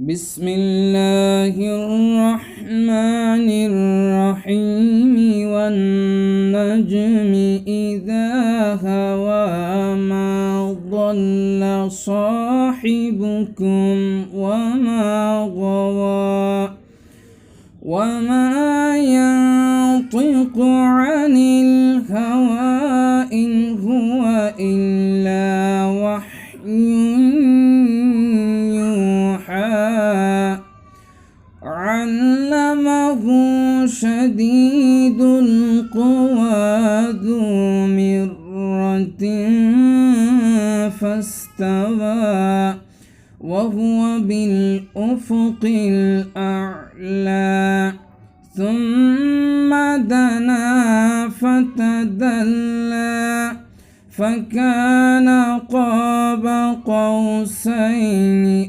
بسم الله الرحمن الرحيم والنجم إذا هوى ما ضل صاحبكم وما غوى وما ينطق عن الهوى إن هو إلا وحي يوحى علمه شديد القوى ذو مرة فاستوى وهو بالأفق الأعلى ثم دنا فتدلى فكان قاب قوسين